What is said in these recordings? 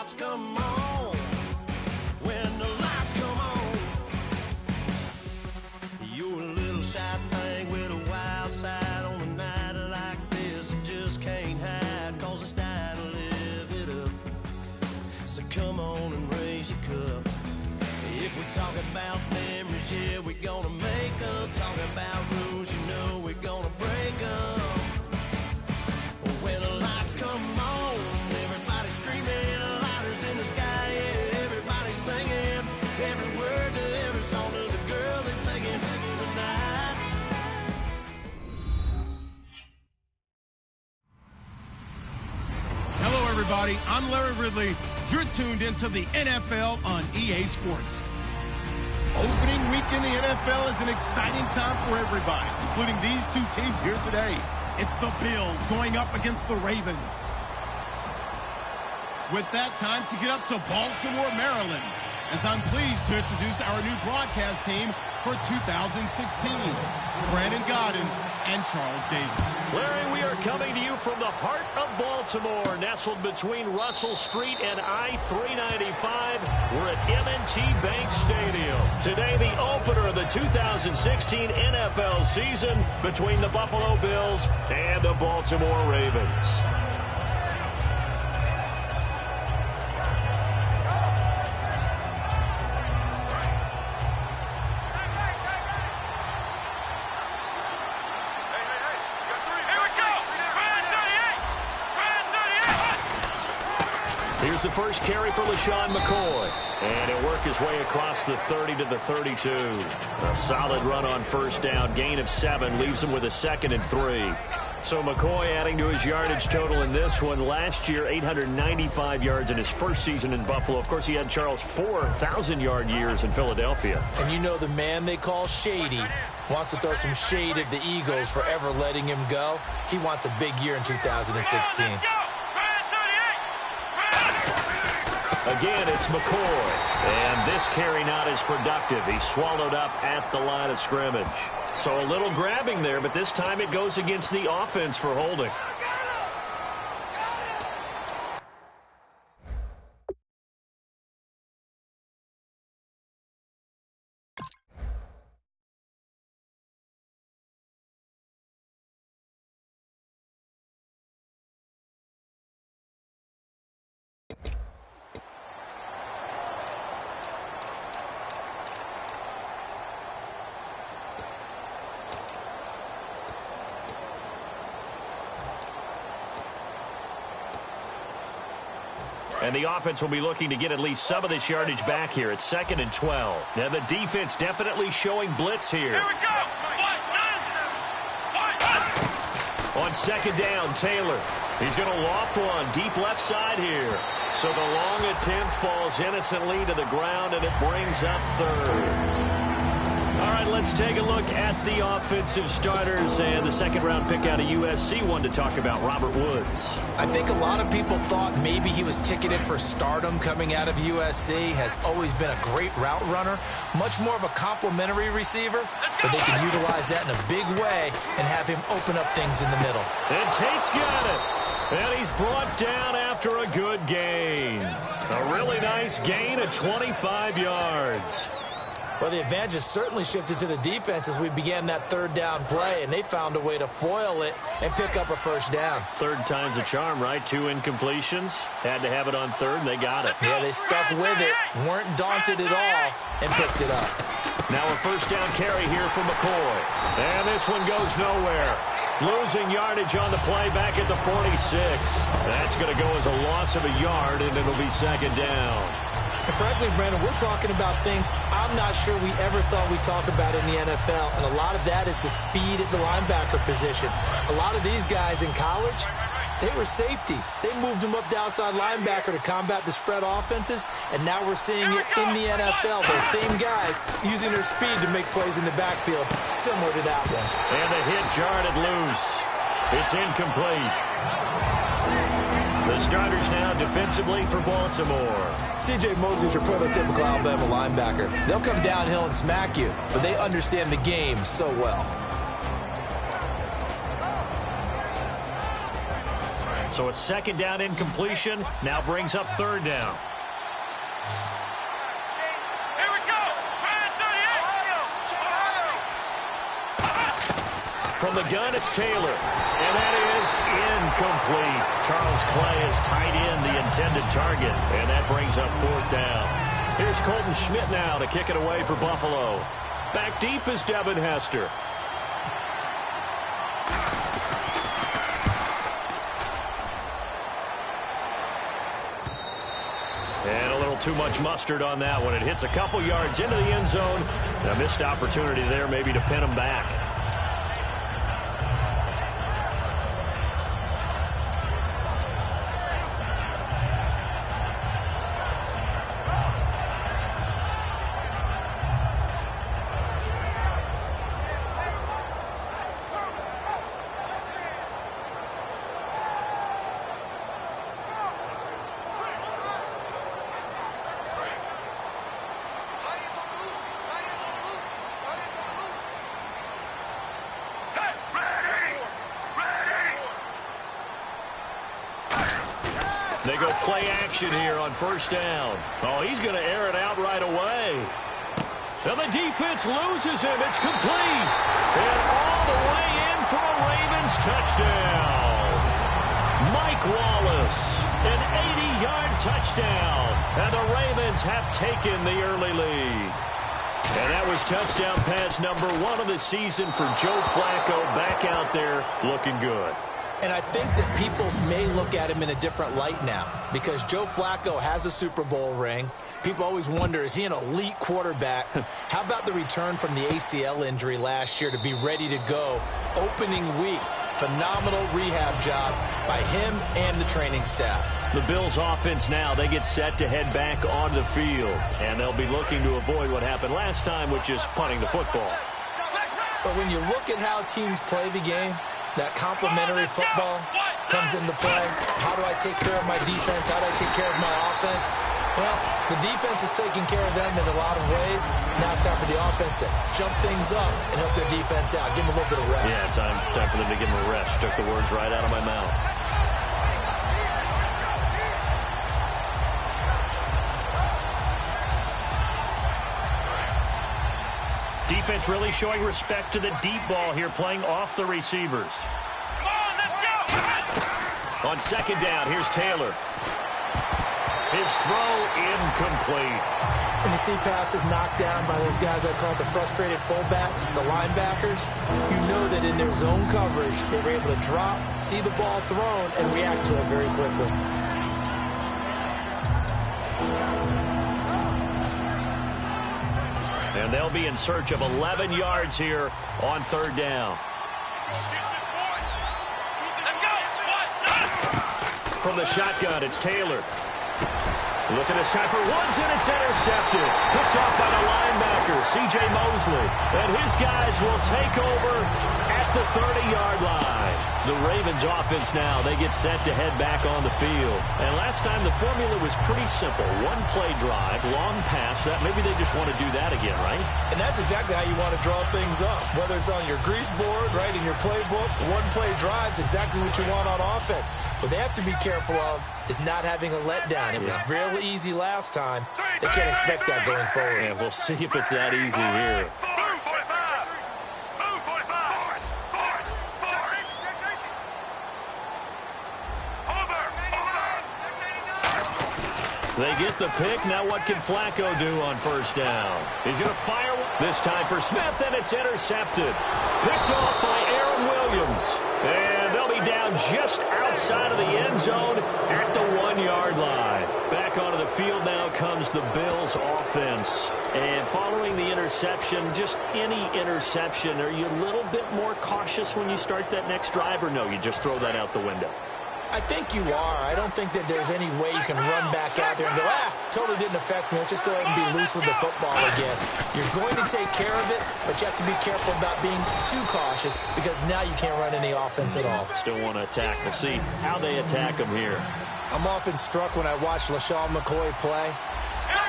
lights come on, when the lights come on, you're a little shy thing with a wild side on a night like this. You just can't hide, cause it's time to live it up. So come on and raise your cup. If we talk about memories, yeah, we're gonna make them. Talking about rules, you know we're gonna break them. When the lights come on, everybody screaming, lighters in the sky, yeah, everybody singing, every word to every song to the girl that's singing tonight. Hello, everybody. I'm Larry Ridley. You're tuned into the NFL on EA Sports. Opening week in the NFL is an exciting time for everybody, including these two teams here today. It's the Bills going up against the Ravens. With that, time to get up to Baltimore, Maryland, as I'm pleased to introduce our new broadcast team for 2016. Brandon Gaudin and Charles Davis. Larry, we are coming to you from the heart of Baltimore, nestled between Russell Street and I-395. We're at M&T Bank Stadium. Today, the opener of the 2016 NFL season between the Buffalo Bills and the Baltimore Ravens. Here's the first carry for LaShawn McCoy. And he'll work his way across the 30 to the 32. A solid run on first down. Gain of 7 leaves him with a 2nd and 3. So McCoy adding to his yardage total in this one. Last year, 895 yards in his first season in Buffalo. Of course, he had, Charles, 4,000-yard years in Philadelphia. And you know the man they call Shady wants to throw some shade at the Eagles for ever letting him go. He wants a big year in 2016. Again, it's McCoy. And this carry not as productive. He's swallowed up at the line of scrimmage. So a little grabbing there, but this time it goes against the offense for holding. And the offense will be looking to get at least some of this yardage back here. It's 2nd and 12. Now the defense definitely showing blitz here. Here we go. On 2nd down, Taylor. He's going to loft one deep left side here. So the long attempt falls innocently to the ground, and it brings up 3rd. All right, let's take a look at the offensive starters and the second-round pick out of USC. One to talk about, Robert Woods. I think a lot of people thought maybe he was ticketed for stardom coming out of USC. Has always been a great route runner, much more of a complimentary receiver, but they can utilize that in a big way and have him open up things in the middle. And Tate's got it. And he's brought down after a good gain. A really nice gain of 25 yards. Well, the advantage has certainly shifted to the defense as we began that 3rd down play, and they found a way to foil it and pick up a first down. 3rd time's a charm, right? 2 incompletions. Had to have it on 3rd, and they got it. Yeah, they stuck with it, weren't daunted at all, and picked it up. Now a first down carry here for McCoy. And this one goes nowhere. Losing yardage on the play back at the 46. That's going to go as a loss of a yard, and it'll be 2nd down. And frankly, Brandon, we're talking about things I'm not sure we ever thought we'd talk about in the NFL. And a lot of that is the speed at the linebacker position. A lot of these guys in college, they were safeties. They moved them up to outside linebacker to combat the spread offenses. And now we're seeing it in the NFL. Those same guys using their speed to make plays in the backfield, similar to that one. And the hit jarred it loose. It's incomplete. The starters now defensively for Baltimore. C.J. Mosley's your prototypical Alabama linebacker. They'll come downhill and smack you, but they understand the game so well. So a second down incompletion now brings up third down. Here we go. From the gun, it's Taylor. And that is incomplete. Charles Clay has tied in the intended target. And that brings up fourth down. Here's Colton Schmidt now to kick it away for Buffalo. Back deep is Devin Hester. And a little too much mustard on that one. It hits a couple yards into the end zone. A missed opportunity there maybe to pin him back. They go play action here on first down. Oh, he's going to air it out right away. And the defense loses him. It's complete. And all the way in for a Ravens touchdown. Mike Wallace, an 80-yard touchdown. And the Ravens have taken the early lead. And that was touchdown pass number 1 of the season for Joe Flacco, back out there looking good. And I think that people may look at him in a different light now because Joe Flacco has a Super Bowl ring. People always wonder, is he an elite quarterback? How about the return from the ACL injury last year to be ready to go opening week? Phenomenal rehab job by him and the training staff. The Bills offense now, they get set to head back onto the field. And they'll be looking to avoid what happened last time, which is punting the football. But when you look at how teams play the game, that complementary football comes into play. How do I take care of my defense? How do I take care of my offense? Well, the defense is taking care of them in a lot of ways. Now it's time for the offense to jump things up and help their defense out. Give them a little bit of rest. Yeah, time for them to give them a rest. Took the words right out of my mouth. Defense really showing respect to the deep ball here, playing off the receivers. Come on, let's go. On second down, here's Taylor. His throw incomplete. When you see passes knocked down by those guys I call the frustrated fullbacks, the linebackers, you know that in their zone coverage, they were able to drop, see the ball thrown, and react to it very quickly. And they'll be in search of 11 yards here on third down. From the shotgun, it's Taylor. Looking this time for Woods, and it's intercepted. Picked off by the linebacker, C.J. Mosley. And his guys will take over at the 30-yard line. The Ravens offense now, they get set to head back on the field. And last time the formula was pretty simple. One play drive, long pass. That maybe they just want to do that again, right? And that's exactly how you want to draw things up. Whether it's on your grease board, right, in your playbook, one play drive's exactly what you want on offense. What they have to be careful of is not having a letdown. It was real easy last time. They can't expect that going forward. Yeah, we'll see if it's that easy here. They get the pick. Now what can Flacco do on first down? He's going to fire this time for Smith, and it's intercepted. Picked off by Aaron Williams. And they'll be down just outside of the end zone at the 1-yard line. Back onto the field now comes the Bills offense. And following the interception, just any interception, are you a little bit more cautious when you start that next drive, or no, you just throw that out the window? I think you are. I don't think that there's any way you can run back out there and go, totally didn't affect me. Let's just go ahead and be loose with the football again. You're going to take care of it, but you have to be careful about being too cautious because now you can't run any offense at all. Still want to attack. We'll see how they attack them here. I'm often struck when I watch LaShawn McCoy play.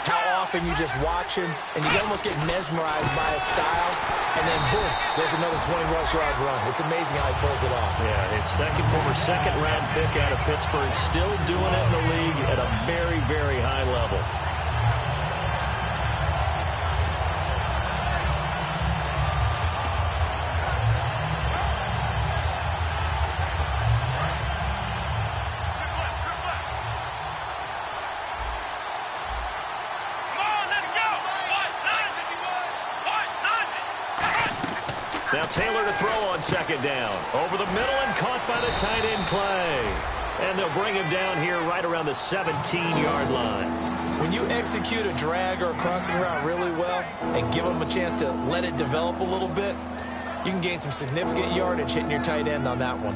how often you just watch him, and you almost get mesmerized by his style, and then boom, there's another 20-rush-yard run. It's amazing how he pulls it off. Yeah, his former second-round pick out of Pittsburgh, still doing it in the league at a very, very high level. Now Taylor to throw on second down. Over the middle and caught by the tight end Clay. And they'll bring him down here right around the 17-yard line. When you execute a drag or a crossing route really well and give him a chance to let it develop a little bit, you can gain some significant yardage hitting your tight end on that one.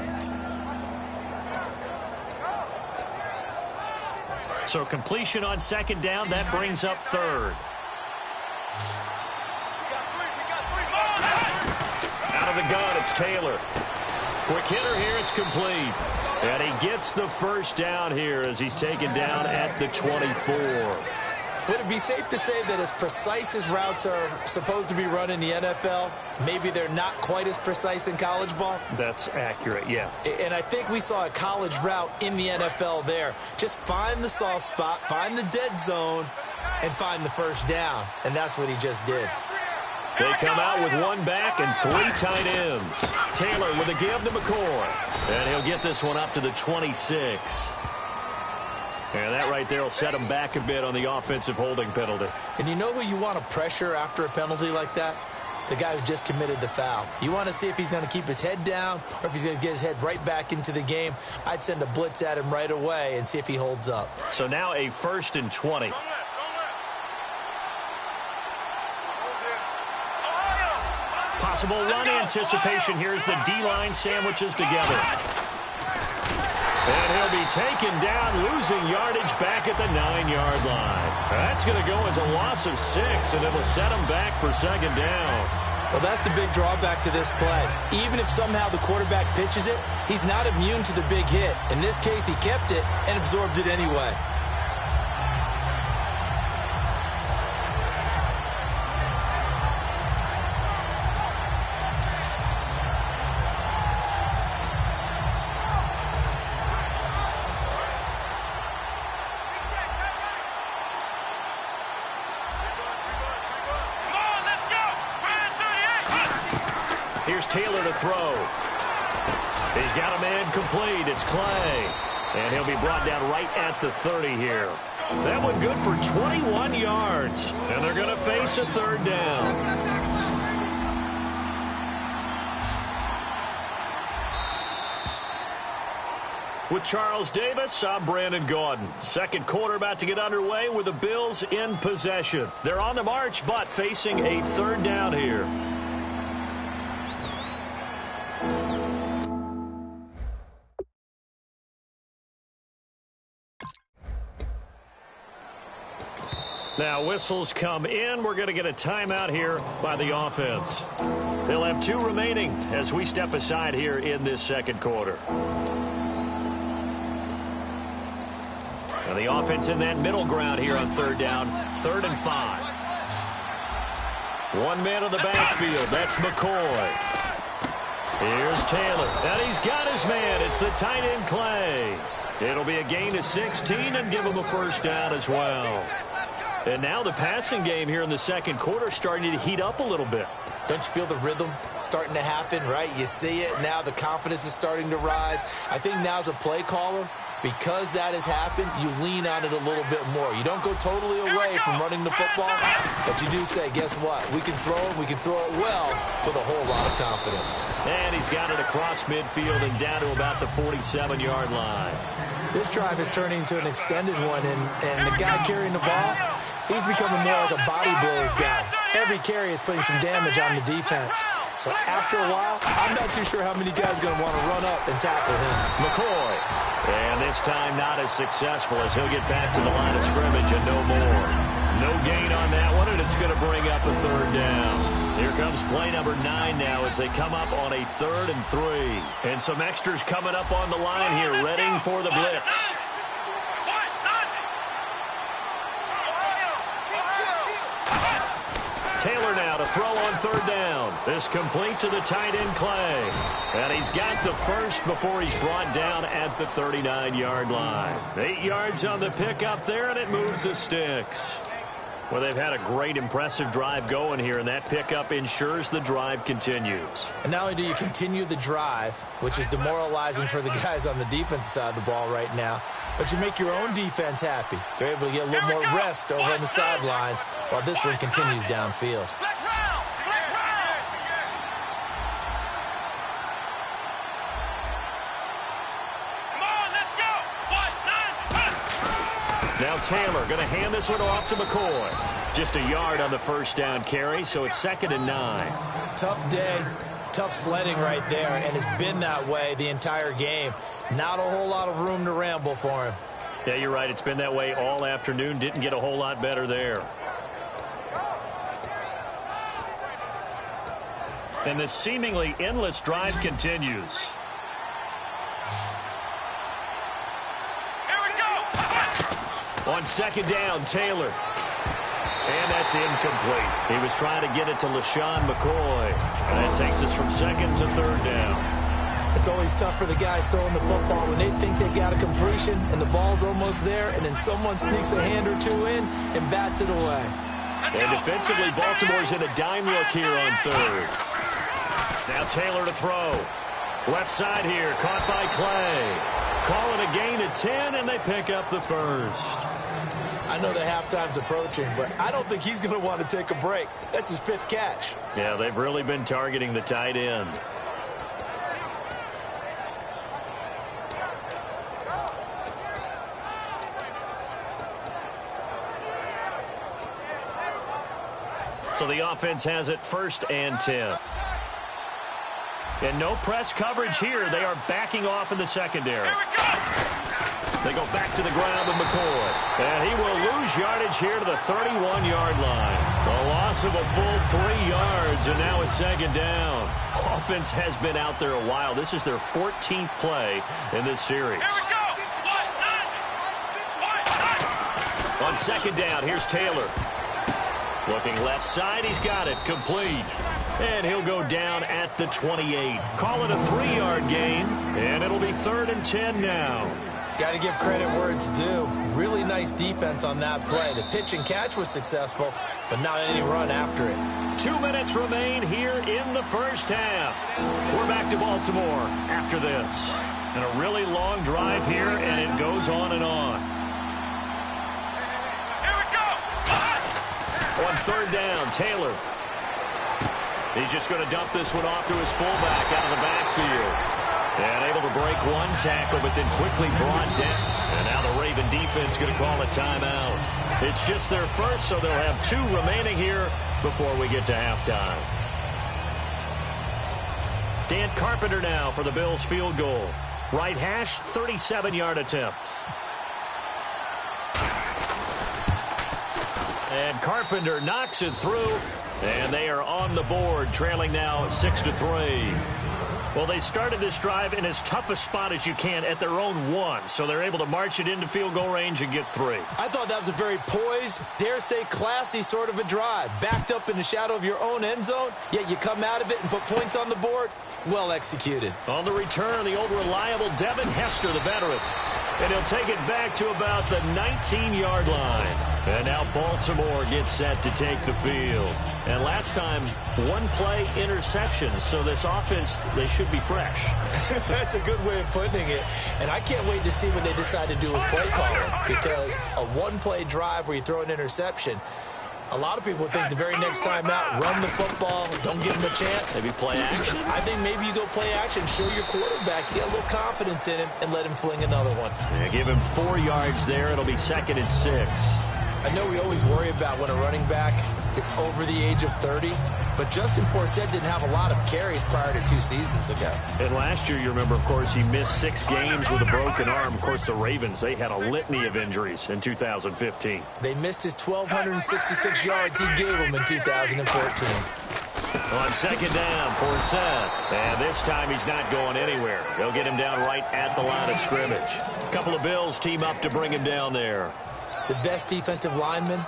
So completion on second down, that brings up third. Out of the gun, it's Taylor. Quick hitter here, it's complete. And he gets the first down here as he's taken down at the 24. Would it be safe to say that as precise as routes are supposed to be run in the NFL, maybe they're not quite as precise in college ball? That's accurate, yeah. And I think we saw a college route in the NFL there. Just find the soft spot, find the dead zone, and find the first down. And that's what he just did. They come out with one back and three tight ends. Taylor with a give to McCoy. And he'll get this one up to the 26. And that right there will set him back a bit on the offensive holding penalty. And you know who you want to pressure after a penalty like that? The guy who just committed the foul. You want to see if he's going to keep his head down or if he's going to get his head right back into the game. I'd send a blitz at him right away and see if he holds up. So now a 1st and 20. Possible run anticipation. Here's the D-line sandwiches together. And he'll be taken down, losing yardage back at the 9-yard line. That's going to go as a loss of 6, and it'll set him back for second down. Well, that's the big drawback to this play. Even if somehow the quarterback pitches it, he's not immune to the big hit. In this case, he kept it and absorbed it anyway. Taylor to throw. He's got a man complete. It's Clay. And he'll be brought down right at the 30 here. That one good for 21 yards. And they're going to face a third down. With Charles Davis, I'm Brandon Gaudin. Second quarter about to get underway with the Bills in possession. They're on the march, but facing a third down here. Now whistles come in. We're going to get a timeout here by the offense. They'll have 2 remaining as we step aside here in this second quarter. Now the offense in that middle ground here on third down, 3rd and 5. One man in the backfield. That's McCoy. Here's Taylor. And he's got his man. It's the tight end Clay. It'll be a gain of 16 and give him a first down as well. And now the passing game here in the second quarter starting to heat up a little bit. Don't you feel the rhythm starting to happen, right? You see it. Now the confidence is starting to rise. I think now as a play caller, because that has happened, you lean on it a little bit more. You don't go totally away from running the football, but you do say, guess what? We can throw it. We can throw it well with a whole lot of confidence. And he's got it across midfield and down to about the 47-yard line. This drive is turning into an extended one, and the guy carrying the ball, he's becoming more like a body blows guy. Every carry is putting some damage on the defense. So after a while, I'm not too sure how many guys are going to want to run up and tackle him. McCoy. And this time not as successful as he'll get back to the line of scrimmage and no more. No gain on that one, and it's going to bring up a third down. Here comes play number 9 now as they come up on a 3rd and 3. And some extras coming up on the line here, readying for the blitz. Taylor now to throw on third down. This complete to the tight end, Clay. And he's got the first before he's brought down at the 39-yard line. 8 yards on the pickup there, and it moves the sticks. Well, they've had a great, impressive drive going here, and that pickup ensures the drive continues. And not only do you continue the drive, which is demoralizing for the guys on the defensive side of the ball right now, but you make your own defense happy. They're able to get a little more rest over on the sidelines while this one continues downfield. Now Taylor going to hand this one off to McCoy. Just a yard on the first down carry, so it's 2nd and 9. Tough day, tough sledding right there, and it's been that way the entire game. Not a whole lot of room to ramble for him. Yeah, you're right. It's been that way all afternoon. Didn't get a whole lot better there. And this seemingly endless drive continues. On 2nd down, Taylor. And that's incomplete. He was trying to get it to LeSean McCoy. And that takes us from 2nd to 3rd down. It's always tough for the guys throwing the football when they think they got a completion and the ball's almost there, and then someone sneaks a hand or two in and bats it away. And defensively, Baltimore's in a dime look here on 3rd. Now Taylor to throw. Left side here, caught by Clay. Call it a gain of 10, and they pick up the first. I know the halftime's approaching, but I don't think he's going to want to take a break. That's his 5th catch. Yeah, they've really been targeting the tight end. So the offense has it 1st and 10. And no press coverage here. They are backing off in the secondary. They go back to the ground with McCoy. And he will lose yardage here to the 31-yard line. A loss of a full 3 yards, and now it's 2nd down. Offense has been out there a while. This is their 14th play in this series. On 2nd down, here's Taylor. Looking left side, he's got it, complete. And he'll go down at the 28. Call it a 3-yard gain, and it'll be 3rd and 10 now. Got to give credit where it's due. Really nice defense on that play. The pitch and catch was successful, but not any run after it. 2 minutes remain here in the first half. We're back to Baltimore after this. And a really long drive here, and it goes on and on. On 3rd down, Taylor. He's just going to dump this one off to his fullback out of the backfield. And able to break one tackle, but then quickly brought down. And now the Raven defense going to call a timeout. It's just their first, so they'll have 2 remaining here before we get to halftime. Dan Carpenter now for the Bills field goal. Right hash, 37-yard attempt. And Carpenter knocks it through, and they are on the board, trailing now 6-3. Well, they started this drive in as tough a spot as you can at their own 1, so they're able to march it into field goal range and get 3. I thought that was a very poised, dare say classy sort of a drive. Backed up in the shadow of your own end zone, yet you come out of it and put points on the board. Well executed. On the return, the old reliable Devin Hester, the veteran. And he'll take it back to about the 19-yard line. And now Baltimore gets set to take the field. And last time, 1-play interception. So this offense, they should be fresh. That's a good way of putting it. And I can't wait to see what they decide to do with play calling. Because a 1-play drive where you throw an interception, a lot of people think the very next time out, run the football, don't give him a chance. Maybe play action. I think maybe you go play action, show your quarterback, get a little confidence in him, and let him fling another one. Yeah, give him 4 yards there. It'll be 2nd and 6. I know we always worry about when a running back is over the age of 30, but Justin Forsett didn't have a lot of carries prior to 2 seasons ago. And last year, you remember, of course, he missed 6 games with a broken arm. Of course, the Ravens, they had a litany of injuries in 2015. They missed his 1,266 yards he gave them in 2014. On 2nd down, Forsett. And this time he's not going anywhere. They'll get him down right at the line of scrimmage. A couple of Bills team up to bring him down there. The best defensive lineman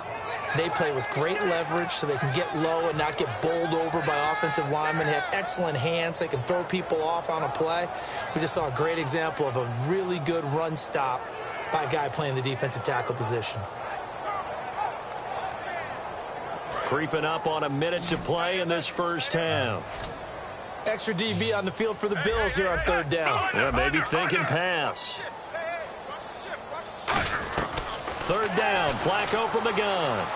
They play with great leverage so they can get low and not get bowled over by offensive linemen. They have excellent hands. They can throw people off on a play. We just saw a great example of a really good run stop by a guy playing the defensive tackle position. Creeping up on a minute to play in this first half. Extra DB on the field for the Bills here on third down. Yeah, maybe thinking pass. Third down, Flacco from the gun.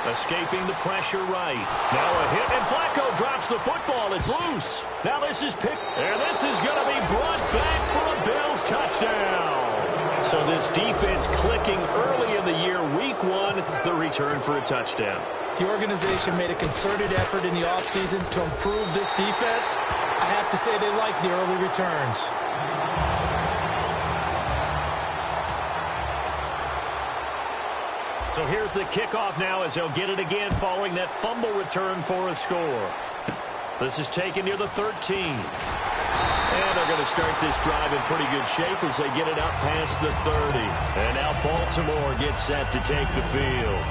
Escaping the pressure right. Now a hit, and Flacco drops the football. It's loose. Now this is picked, and this is going to be brought back for a Bills touchdown. So this defense clicking early in the year, week 1, the return for a touchdown. The organization made a concerted effort in the offseason to improve this defense. I have to say they like the early returns. So here's the kickoff now as they'll get it again following that fumble return for a score. This is taken near the 13. And they're going to start this drive in pretty good shape as they get it up past the 30. And now Baltimore gets set to take the field.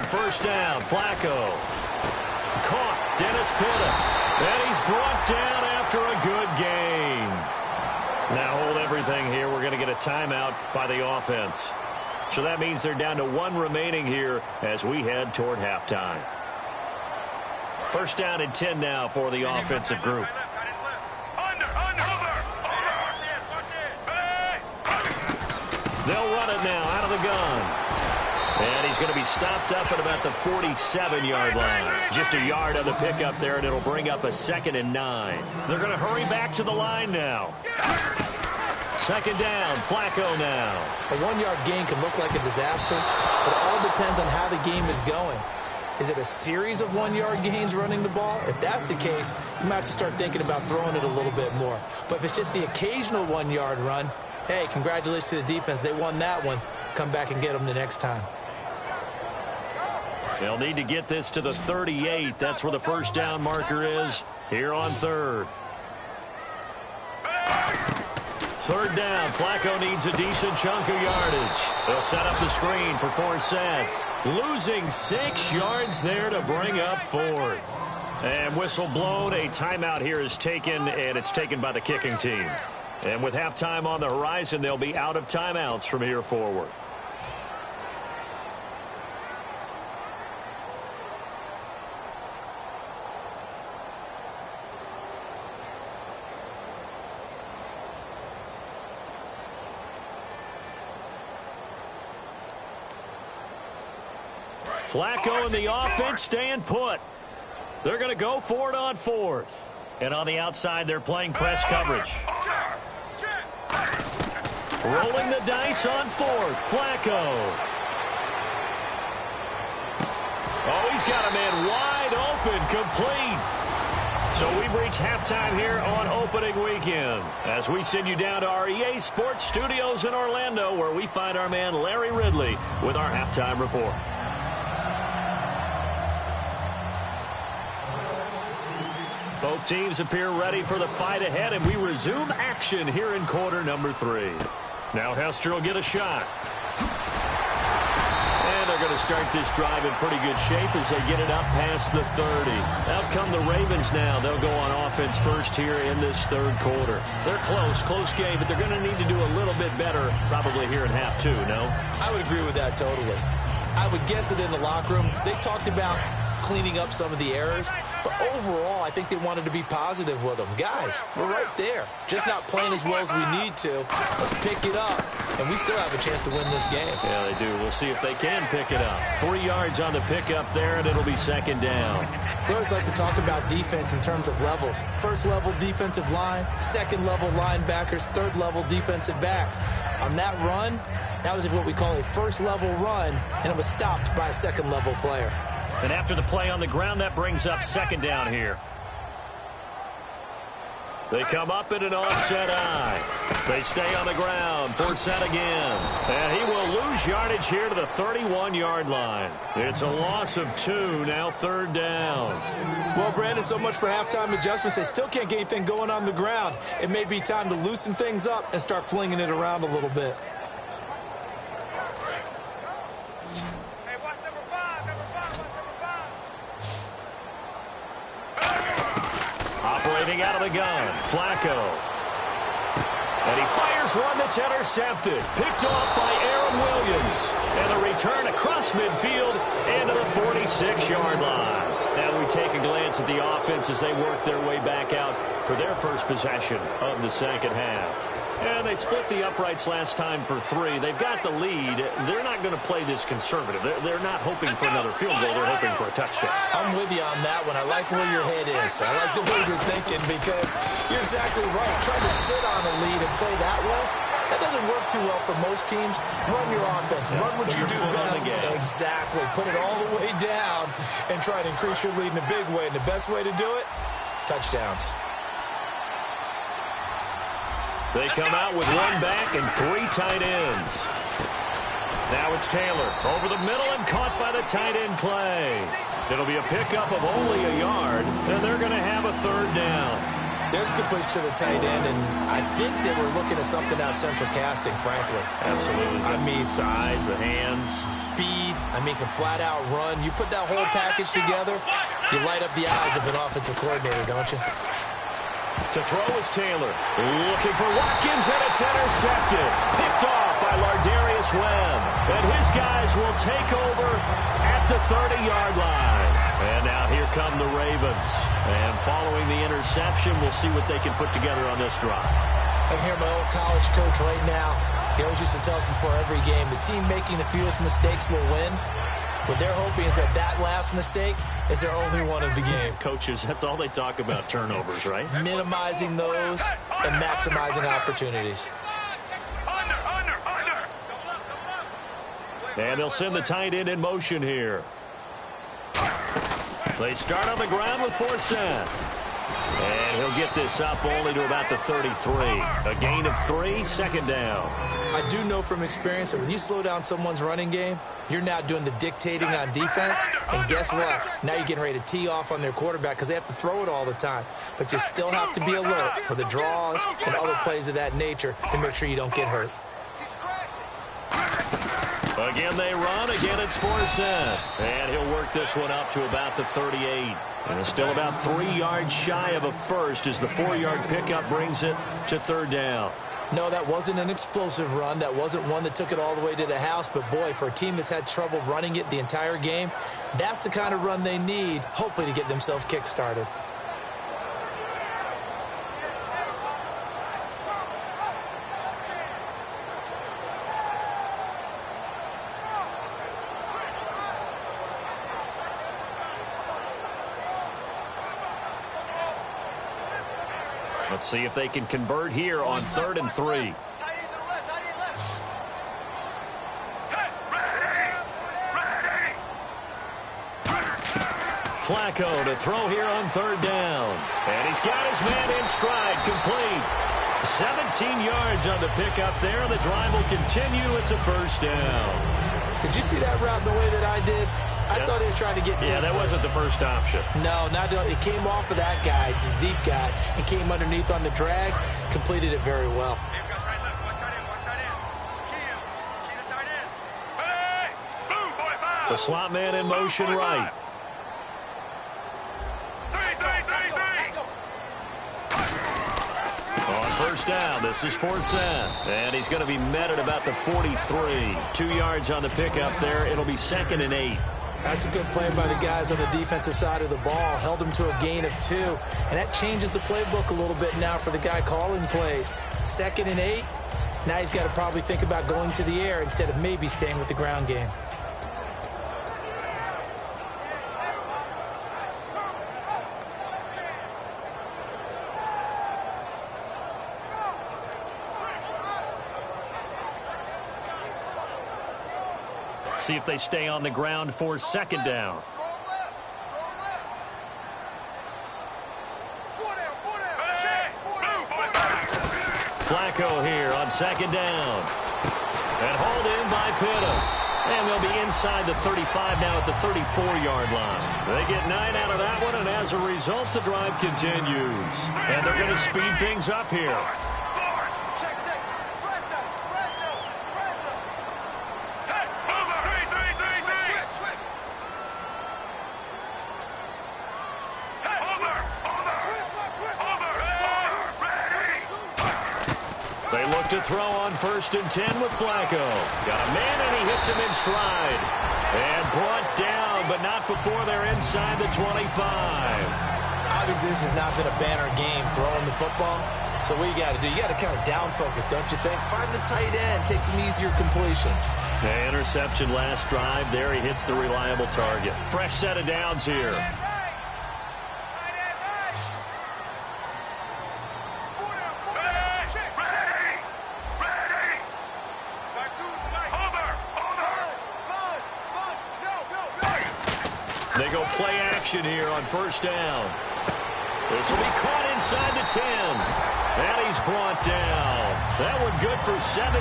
First down, Flacco. Caught, Dennis Pitta. And he's brought down after a good game. Now hold everything here. We're going to get a timeout by the offense. So that means they're down to 1 remaining here as we head toward halftime. First down and 10 now for the offensive group. They'll run it now out of the gun. And he's going to be stopped up at about the 47-yard line. Just a yard on the pickup there, and it'll bring up a 2nd and 9. They're going to hurry back to the line now. Second down, Flacco now. A 1-yard gain can look like a disaster, but it all depends on how the game is going. Is it a series of 1-yard gains running the ball? If that's the case, you might have to start thinking about throwing it a little bit more. But if it's just the occasional 1-yard run, hey, congratulations to the defense. They won that one. Come back and get them the next time. They'll need to get this to the 38. That's where the first down marker is here on third. Third down. Flacco needs a decent chunk of yardage. They'll set up the screen for Forsett. Losing 6 yards there to bring up 4th. And whistle blown. A timeout here is taken, and it's taken by the kicking team. And with halftime on the horizon, they'll be out of timeouts from here forward. Flacco and the offense staying put. They're going to go for it on 4th. And on the outside, they're playing press coverage. Rolling the dice on 4th. Flacco. Oh, he's got a man wide open, complete. So we've reached halftime here on opening weekend as we send you down to our EA Sports Studios in Orlando, where we find our man Larry Ridley with our halftime report. Both teams appear ready for the fight ahead, and we resume action here in quarter number 3. Now Hester will get a shot. And they're going to start this drive in pretty good shape as they get it up past the 30. Out come the Ravens now. They'll go on offense first here in this third quarter. They're close game, but they're going to need to do a little bit better probably here in half 2, no? I would agree with that totally. I would guess that in the locker room, they talked about cleaning up some of the errors, but overall, I think they wanted to be positive with them. Guys, we're right there. Just not playing as well as we need to. Let's pick it up, and we still have a chance to win this game. Yeah, they do. We'll see if they can pick it up. 3 yards on the pickup there, and it'll be second down. We always like to talk about defense in terms of levels. First level defensive line, second level linebackers, third level defensive backs. On that run, that was what we call a first level run, and it was stopped by a second level player. And after the play on the ground, that brings up second down here. They come up in an offset eye. They stay on the ground. Force set again. And he will lose yardage here to the 31-yard line. It's a loss of 2, now 3rd down. Well, Brandon, so much for halftime adjustments. They still can't get anything going on the ground. It may be time to loosen things up and start flinging it around a little bit. Hey, watch number 5, number 5, watch number 5. Operating out of the gun, Flacco. And he fires one that's intercepted. Picked off by Aaron Williams. And a return across midfield into the 46-yard line. Now we take a glance at the offense as they work their way back out for their first possession of the second half. And they split the uprights last time for 3. They've got the lead. They're not going to play this conservative. They're not hoping for another field goal. They're hoping for a touchdown. I'm with you on that one. I like where your head is. I like the way you're thinking because you're exactly right. Trying to sit on a lead and play that way, that doesn't work too well for most teams. Run your offense. Run what you do best. Exactly. Put it all the way down and try to increase your lead in a big way. And the best way to do it, touchdowns. They come out with 1 back and 3 tight ends. Now it's Taylor over the middle and caught by the tight end Clay. It'll be a pickup of only a yard, and they're going to have a 3rd down. There's completion to the tight end, and I think they were looking at something out central casting, frankly. Absolutely. I mean, size, the hands. Speed. I mean, can flat out run. You put that whole package together, you light up the eyes of an offensive coordinator, don't you? To throw is Taylor. Looking for Watkins, and it's intercepted. Picked off by Lardarius Webb. And his guys will take over at the 30-yard line. And now here come the Ravens. And following the interception, we'll see what they can put together on this drive. I hear my old college coach right now. He always used to tell us before every game, the team making the fewest mistakes will win. What they're hoping is that last mistake is their only one of the game. Coaches, that's all they talk about, turnovers, right? Minimizing those and maximizing opportunities. And they'll send the tight end in motion here. They start on the ground with Forsett. And he'll get this up only to about the 33. A gain of 3, 2nd down. I do know from experience that when you slow down someone's running game, you're now doing the dictating on defense. And guess what? Now you're getting ready to tee off on their quarterback because they have to throw it all the time. But you still have to be alert for the draws and other plays of that nature to make sure you don't get hurt. Again, they run. Again, it's Forsett. And he'll work this one up to about the 38. And it's still about 3 yards shy of a first as the 4-yard pickup brings it to 3rd down. No, that wasn't an explosive run. That wasn't one that took it all the way to the house. But, boy, for a team that's had trouble running it the entire game, that's the kind of run they need, hopefully, to get themselves kick-started. Let's see if they can convert here on 3rd and 3. Flacco to throw here on 3rd down. And he's got his man in stride, complete. 17 yards on the pickup there. The drive will continue. It's a 1st down. Did you see that route the way that I did? I thought he was trying to get deep. Yeah, that wasn't the first option. No, not it came off of that guy, the deep guy, and came underneath on the drag, completed it very well. The slot man in motion right. On 1st down, this is Forsett. And he's going to be met at about the 43. 2 yards on the pickup there. It'll be 2nd and 8. That's a good play by the guys on the defensive side of the ball. Held him to a gain of 2. And that changes the playbook a little bit now for the guy calling plays. 2nd and 8. Now he's got to probably think about going to the air instead of maybe staying with the ground game. See if they stay on the ground for 2nd down. Flacco here on second down. And hauled in by Pittem. And they'll be inside the 35 now at the 34-yard line. They get 9 out of that one, and as a result, the drive continues. And they're going to speed things up here. They look to throw on 1st and 10 with Flacco. Got a man, and he hits him in stride. And brought down, but not before they're inside the 25. Obviously, this has not been a banner game throwing the football. So what you got to do, you got to kind of down focus, don't you think? Find the tight end, take some easier completions. The interception last drive. There he hits the reliable target. Fresh set of downs here. They go play action here on 1st down. This will be caught inside the 10. And he's brought down. That one good for 17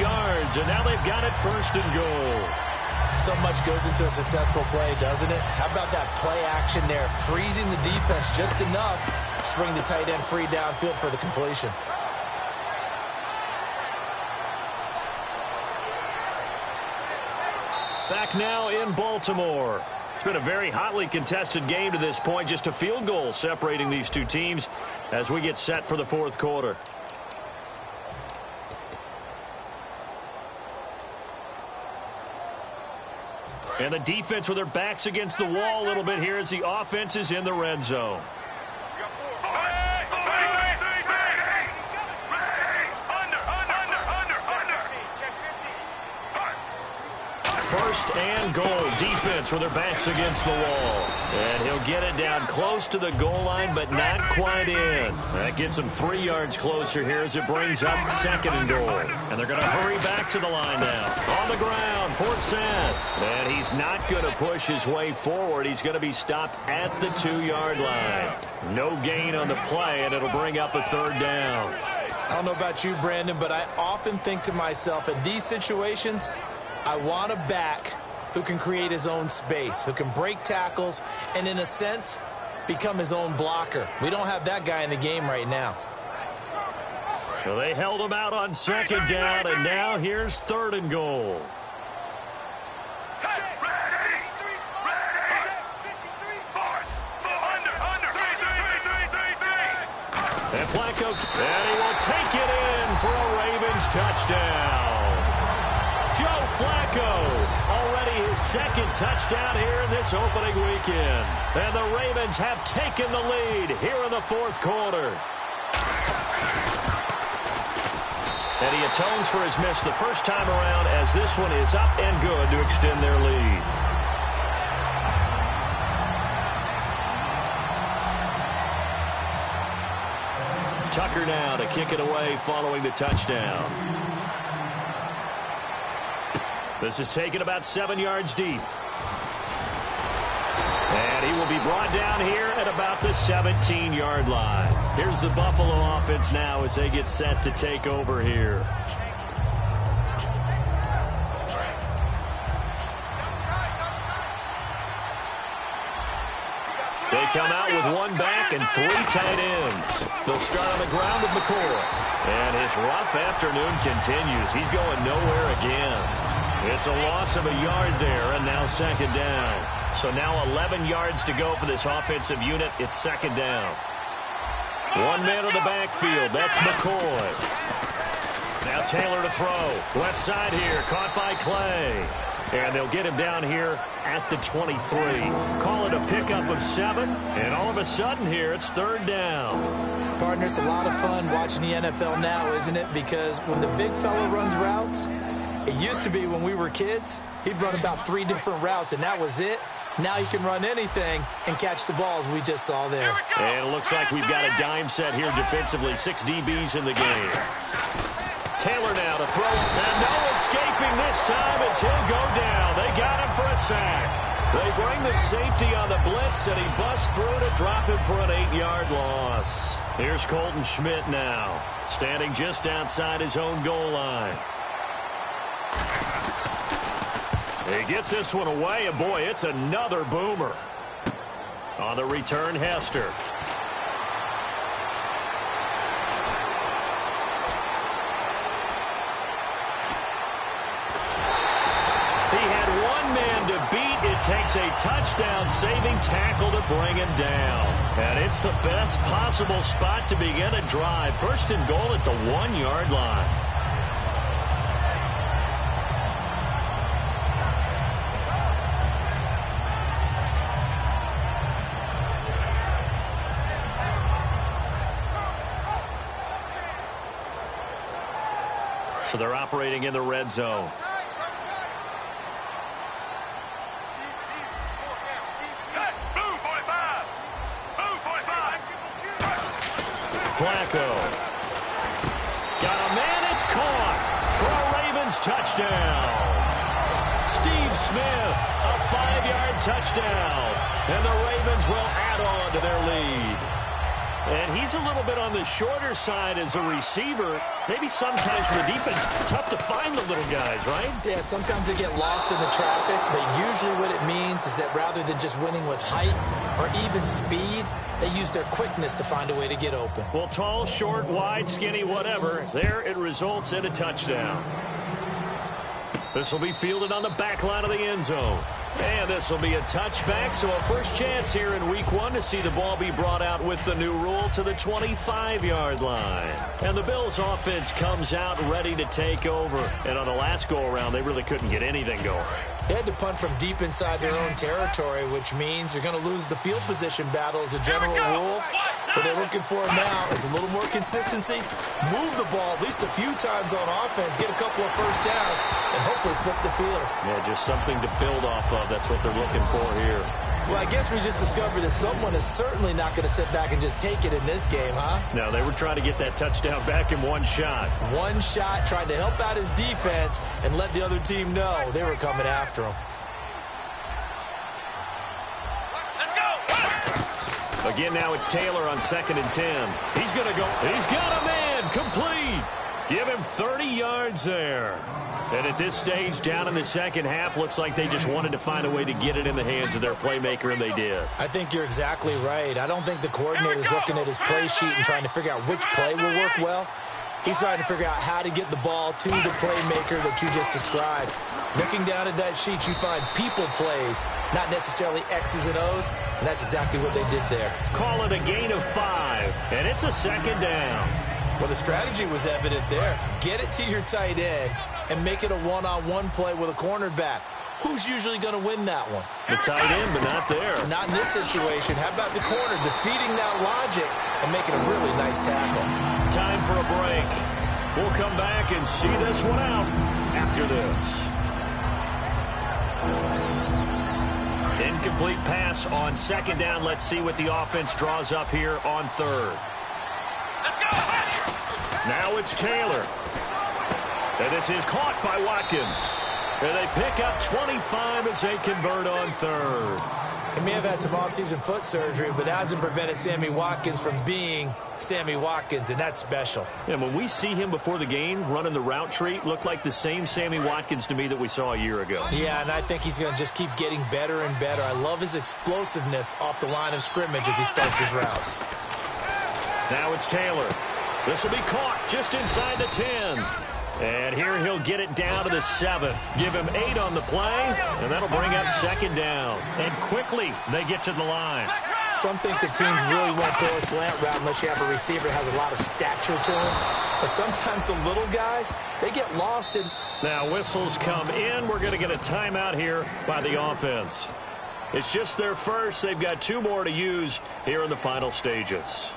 yards. And now they've got it 1st and goal. So much goes into a successful play, doesn't it? How about that play action there? Freezing the defense just enough to bring the tight end free downfield for the completion. Back now in Baltimore. It's been a very hotly contested game to this point. Just a field goal separating these two teams as we get set for the 4th quarter. And the defense with their backs against the wall a little bit here as the offense is in the red zone. First and goal. Defense with their backs against the wall. And he'll get it down close to the goal line, but not quite in. That gets him 3 yards closer here as it brings up 2nd and goal. And they're going to hurry back to the line now. On the ground, 4th set. And he's not going to push his way forward. He's going to be stopped at the 2-yard line. No gain on the play, and it'll bring up a 3rd down. I don't know about you, Brandon, but I often think to myself, in these situations, I want a back who can create his own space, who can break tackles, and in a sense, become his own blocker. We don't have that guy in the game right now. So they held him out on 2nd down, and now here's 3rd and goal. And Flacco, and he will take it in for a Ravens touchdown. Joe Flacco, already his 2nd touchdown here in this opening weekend. And the Ravens have taken the lead here in the 4th quarter. And he atones for his miss the first time around as this one is up and good to extend their lead. Tucker now to kick it away following the touchdown. This is taken about 7 yards deep. And he will be brought down here at about the 17-yard line. Here's the Buffalo offense now as they get set to take over here. They come out with 1 back and 3 tight ends. They'll start on the ground with McCoy. And his rough afternoon continues. He's going nowhere again. It's a loss of a yard there, and now 2nd down. So now 11 yards to go for this offensive unit. It's 2nd down. 1 man in the backfield. That's McCoy. Now Taylor to throw. Left side here, caught by Clay. And they'll get him down here at the 23. Call it a pickup of 7, and all of a sudden here it's 3rd down. Partner, it's a lot of fun watching the NFL now, isn't it? Because when the big fella runs routes, it used to be when we were kids, he'd run about 3 different routes, and that was it. Now he can run anything and catch the balls we just saw there. And it looks like we've got a dime set here defensively. 6 DBs in the game. Taylor now to throw. And no escaping this time as he'll go down. They got him for a sack. They bring the safety on the blitz, and he busts through to drop him for an 8-yard loss. Here's Colton Schmidt now, standing just outside his own goal line. He gets this one away, and boy, it's another boomer. On the return, Hester. He had one man to beat. It takes a touchdown-saving tackle to bring him down. And it's the best possible spot to begin a drive. First and goal at the 1-yard line. So they're operating in the red zone. Flacco. Got a man, it's caught for a Ravens touchdown. Steve Smith, a 5-yard touchdown. And the Ravens will add on to their lead. And he's a little bit on the shorter side as a receiver. Maybe sometimes for the defense, tough to find the little guys, right? Yeah, sometimes they get lost in the traffic, but usually what it means is that rather than just winning with height or even speed, they use their quickness to find a way to get open. Well, tall, short, wide, skinny, whatever, there it results in a touchdown. This will be fielded on the back line of the end zone. And this will be a touchback, so a first chance here in week 1 to see the ball be brought out with the new rule to the 25-yard line. And the Bills offense comes out ready to take over. And on the last go-around, they really couldn't get anything going. They had to punt from deep inside their own territory, which means they're going to lose the field position battle as a general rule. What they're looking for now is a little more consistency, move the ball at least a few times on offense, get a couple of first downs, and hopefully flip the field. Yeah, just something to build off of. That's what they're looking for here. Well, I guess we just discovered that someone is certainly not going to sit back and just take it in this game, huh? No, they were trying to get that touchdown back in one shot. One shot, trying to help out his defense and let the other team know they were coming after him. Again, now it's Taylor on 2nd and 10. He's going to go. He's got a man. Complete. Give him 30 yards there. And at this stage, down in the second half, looks like they just wanted to find a way to get it in the hands of their playmaker, and they did. I think you're exactly right. I don't think the coordinator's looking at his play sheet and trying to figure out which play will work well. He's trying to figure out how to get the ball to the playmaker that you just described. Looking down at that sheet, you find people plays, not necessarily X's and O's, and that's exactly what they did there. Call it a gain of 5, and it's a second down. Well, the strategy was evident there. Get it to your tight end and make it a one-on-one play with a cornerback. Who's usually going to win that one? The tight end, but not there. Not in this situation. How about the corner defeating that logic and making a really nice tackle? Time for a break. We'll come back and see this one out after this. Incomplete pass on 2nd down. Let's see what the offense draws up here on 3rd. Now it's Taylor. And this is caught by Watkins. And they pick up 25 as they convert on 3rd. He may have had some offseason foot surgery, but that hasn't prevented Sammy Watkins from being Sammy Watkins, and that's special. And when we see him before the game running the route tree, looked like the same Sammy Watkins to me that we saw a year ago. Yeah, and I think he's going to just keep getting better and better. I love his explosiveness off the line of scrimmage as he starts his routes. Now it's Taylor. This will be caught just inside the 10. And here he'll get it down to the 7. Give him 8 on the play, and that'll bring up 2nd down. And quickly, they get to the line. Some think the teams really won't throw a slant route unless you have a receiver that has a lot of stature to him. But sometimes the little guys, they get lost in. Now whistles come in. We're going to get a timeout here by the offense. It's just their first. They've got 2 more to use here in the final stages.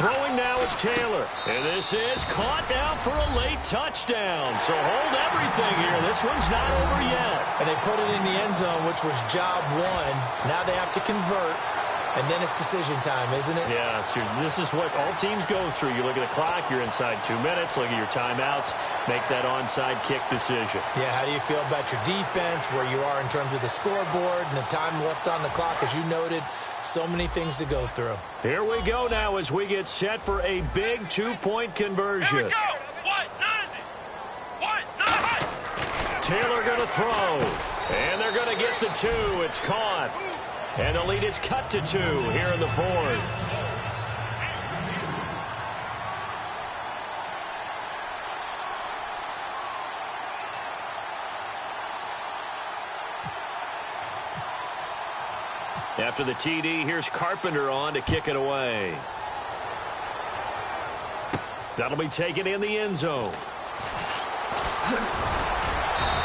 Throwing now is Taylor. And this is caught now for a late touchdown. So hold everything here. This one's not over yet. And they put it in the end zone, which was job 1. Now they have to convert. And then it's decision time, isn't it? Yeah, so this is what all teams go through. You look at the clock, you're inside 2 minutes, look at your timeouts, make that onside kick decision. Yeah, how do you feel about your defense, where you are in terms of the scoreboard and the time left on the clock? As you noted, so many things to go through. Here we go now as we get set for a big two-point conversion. Here we go. What? Taylor going to throw, and they're going to get the 2. It's caught. And the lead is cut to 2 here in the fourth. After the TD, here's Carpenter on to kick it away. That'll be taken in the end zone.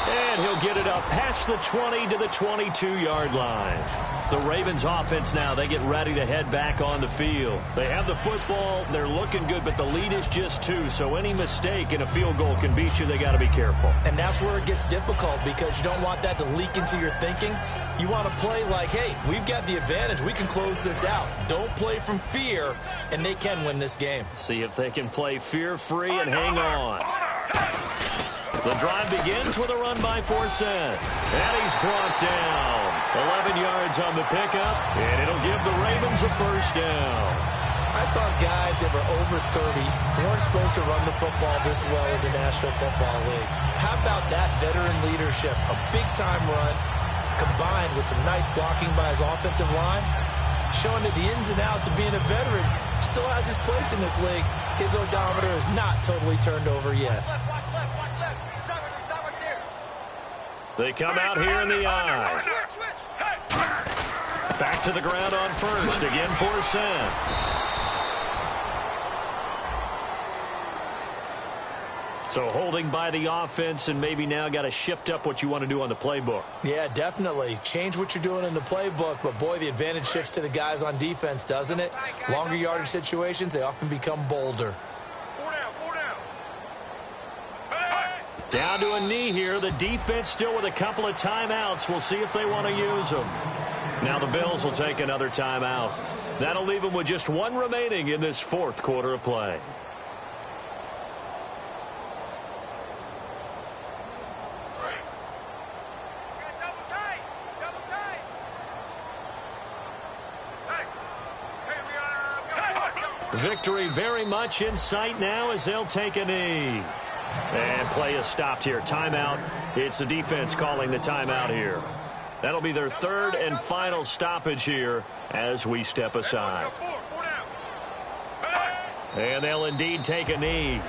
And he'll get it up past the 20 to the 22-yard line. The Ravens offense now, they get ready to head back on the field. They have the football, they're looking good, but the lead is just 2, so any mistake in a field goal can beat you. They got to be careful. And that's where it gets difficult, because you don't want that to leak into your thinking. You want to play like, hey, we've got the advantage. We can close this out. Don't play from fear, and they can win this game. See if they can play fear-free and hang on. The drive begins with a run by Forsett. And he's brought down. 11 yards on the pickup, and it'll give the Ravens a first down. I thought guys that were over 30 weren't supposed to run the football this well in the National Football League. How about that veteran leadership? A big-time run combined with some nice blocking by his offensive line, showing that the ins and outs of being a veteran still has his place in this league. His odometer is not totally turned over yet. Watch left. Stop right there. They come out here in the eye. Switch. Back to the ground on first. Again, Forsett. So holding by the offense, and maybe now got to shift up what you want to do on the playbook. Yeah, definitely. Change what you're doing in the playbook, but boy, the advantage shifts to the guys on defense, doesn't it? Longer yardage situations, they often become bolder. Four down. Down to a knee here. The defense still with a couple of timeouts. We'll see if they want to use them. Now the Bills will take another timeout. That'll leave them with just 1 remaining in this fourth quarter of play. Double tight. Hey, Victory very much in sight now as they'll take a knee. And play is stopped here. Timeout. It's the defense calling the timeout here. That'll be their third and final stoppage here as we step aside. Four down. And they'll indeed take a knee.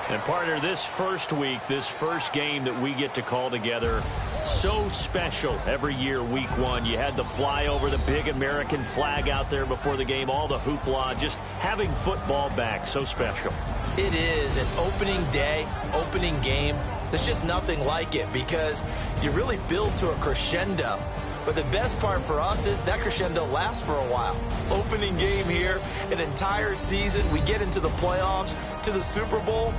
And partner, this first week, this first game that we get to call together, so special every year, week 1. You had the flyover, the big American flag out there before the game, all the hoopla, just having football back, so special. It is an opening day, opening game. There's just nothing like it because you really build to a crescendo. But the best part for us is that crescendo lasts for a while. Opening game here, an entire season. We get into the playoffs, to the Super Bowl.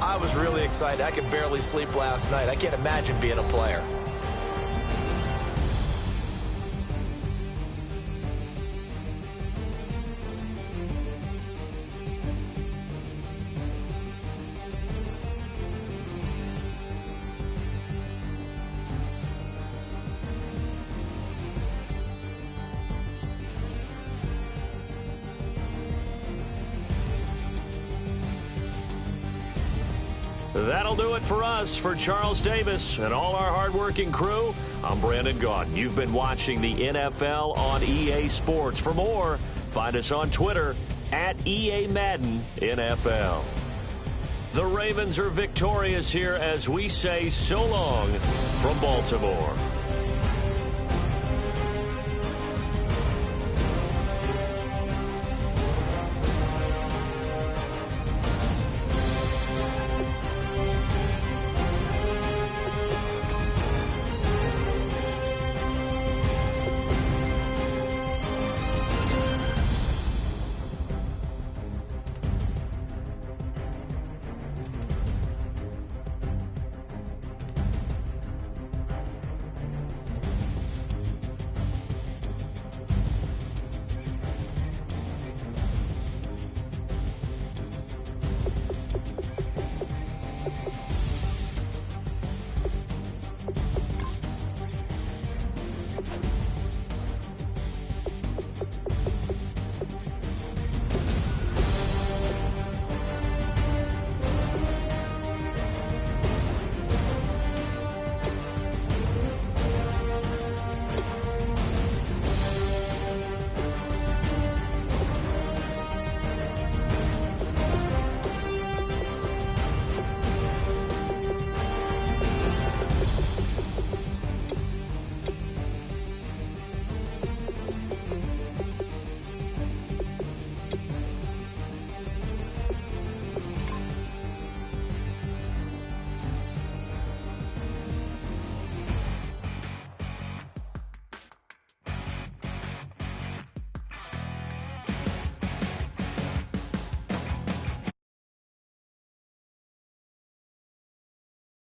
I was really excited. I could barely sleep last night. I can't imagine being a player. That'll do it for us. For Charles Davis and all our hardworking crew, I'm Brandon Gaudin. You've been watching the NFL on EA Sports. For more, find us on Twitter @EA Madden NFL. The Ravens are victorious here as we say so long from Baltimore.